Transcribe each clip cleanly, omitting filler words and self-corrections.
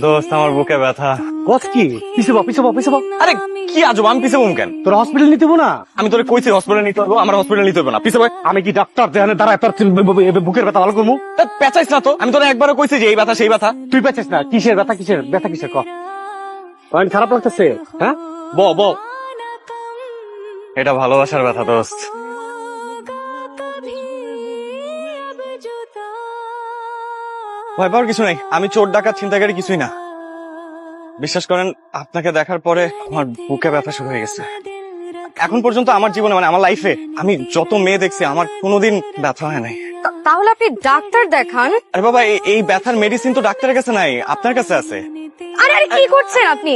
দোস্ত আমার বুকে ব্যথা। কত কি পিছে বা পিছে বা পিছে বা আরে কি আজব, আমি পিছে কেন? তোর হসপিটাল নিতে হবো না? আমি তোরে কইছি হসপিটালে নিতে হবে, আমার হসপিটালে নিতে হবে না। পিছে ভাই আমি কি ডাক্তার দেখানে দাঁড়ায় তোর বুকের ব্যথা ভালো করবো? পেঁচাইস না তো, আমি তোরে একবারও কইছি যে এই ব্যথা সেই ব্যথা। তুই পেঁচিস না। কিসের ব্যথা, কিসের ব্যথা, কিসের ক পয়েন্ট খারাপ লাগতেছে? হ্যাঁ ব ব এটা ভালোবাসার ব্যথা দোস্ত। ভয় পাওয়ার কিছু নাই, আমি চোর ডাকাত ছিনতাইকারী কিছুই না। বিশ্বাস করেন, আপনাকে দেখার পরে আমার বুকে ব্যথা শুরু হয়ে গেছে। এখন পর্যন্ত আমার জীবনে মানে আমার লাইফে আমি যত মেয়ে দেখছি আমার কোনোদিন ব্যথা হয় নাই। তাহলে আপনি ডাক্তার দেখান। আরে বাবা, এই ব্যথার মেডিসিন তো ডাক্তারের কাছে নাই, আপনার কাছে আছে। আরে আরে কি করছেন আপনি?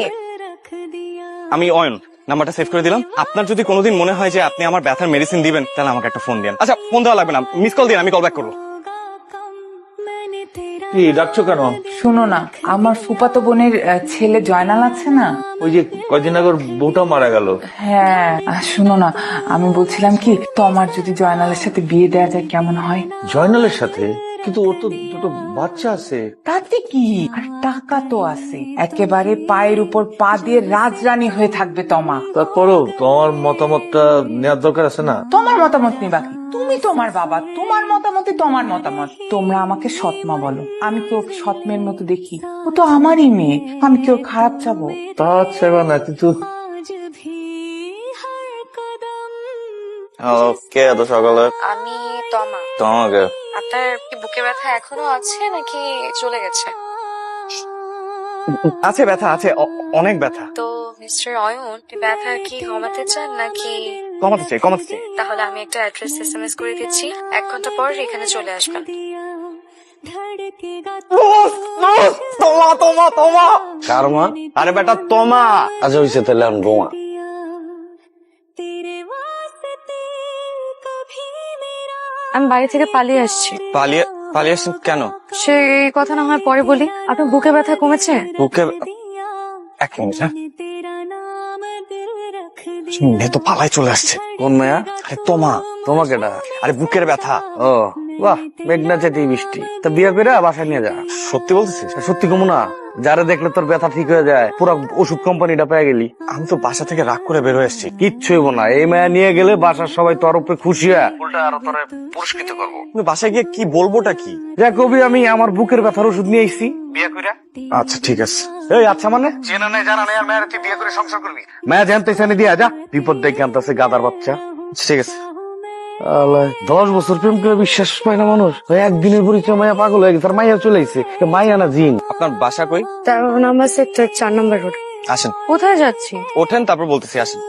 আমি অয়ন, নাম্বারটা সেভ করে দিলাম। আপনার যদি কোনোদিন মনে হয় যে আপনি আমার ব্যথার মেডিসিন দিবেন, তাহলে আমাকে একটা ফোন দিন। আচ্ছা, ফোন দেওয়া লাগবে না, মিস কল দিন, আমি কল ব্যাক করবো। কি ডাকছো কেন? শোনো না, আমার ফুফাতো বোনের ছেলে জয়নাল আছে না, ওই যে কয়দিন আগে ওর বউটা মারা গেল। হ্যাঁ শোনো না, আমি বলছিলাম কি তোমার যদি জয়নালের সাথে বিয়ে দেওয়া যায় কেমন হয়? জয়নালের সাথে? কিন্তু ওর তো দুটো বাচ্চা আছে। তাতে কি, আর টাকা তো আছে, একেবারে পায়ের উপর পা দিয়ে রাজরানী হয়ে থাকবে তোমা। তারপরও তোমার মতামতটা নেওয়ার দরকার আছে না? তোমার মতামত নিবা কি? তুমি তোমার বাবা, তোমার মতামতই তোমার মতামত। তোমরা আমাকে সৎমা বলো, আমি কি ওকে সৎমের মতো দেখি? ও তো আমারই মেয়ে, আমি কি ওর খারাপ চাবো? তা চাইবা না, কিন্তু ওকে, এত সকালে আমি তমা। তোমাকে আপনার কি বুকে ব্যথা এখনো আছে নাকি চলে গেছে? আছে, ব্যথা আছে, অনেক ব্যথা। তো মিস্টার অয়ন, ব্যথা কি কমাতে চান নাকি? কমাতে চাই, কমাতে চাই। তাহলে আমি একটা অ্যাড্রেস এসএমএস করে দিচ্ছি, 1 ঘন্টা পর এখানে চলে আসবেন। তোমা তোমা তোমা কার মা? আরে বেটা তোমা। আচ্ছা হইছে, তাহলে আমি বোমা। আমি বাড়ি থেকে পালিয়ে আসছি। পালিয়ে পালিয়ে আসছেন কেন? সেই কথা না হয় পরে বলি। আপনার বুকে ব্যথা কমেছে? বুকে এক মিনিট, হ্যাঁ? মেয়ে তো পালাই চলে আসছে। কোন মেয়া? আরে তোমা। তোমাকে না? আরে বুকের ব্যথা। ও বাহ, মেঘনা চেটি বৃষ্টি। তা বিয়ে করে বাসায় নিয়ে যা। সত্যি বলতেছিস? সত্যি কমু না? যারা দেখলে তোর ব্যথা ঠিক হয়ে যায়, পুরো ওষুধ কোম্পানিটা পেয়ে গেলি। আমি তো বাসা থেকে রাগ করে বের হয়ে এসেছি। কিচ্ছু হইব না, এই মেয়া নিয়ে গেলে বাসার সবাই তোর উপরে খুশি হয়, উল্টা আরো তোরে পুরস্কৃত করবো। তুমি বাসায় গিয়ে কি বলবোটা কি? যা কবি, আমি আমার বুকের ব্যথার ওষুধ নিয়ে এসেছি, বিয়ে কইরা। আচ্ছা ঠিক আছে। এই আচ্ছা মানে চেনা নেই জানা নেই, আর মেয়ের তুই বিয়ে করে সংসার করবি? মেয়া জানতে চানি দিয়া যা, বিপদ দেখে আনতেছে গাদার বাচ্চা। ঠিক আছে। 10 বছর প্রেম করে বিশ্বাস পায় না মানুষ, একদিনের পরিচয় মায়া পাগল হয়ে গেছে, আর মাইয়া চলে আইছে। মাইয়া না জিন। আপনার বাসা কই? 13 নম্বর সেক্টর 4 নম্বর রোড। আসেন, কোথায় যাচ্ছি? ওঠেন, তারপর বলতেছি, আসেন।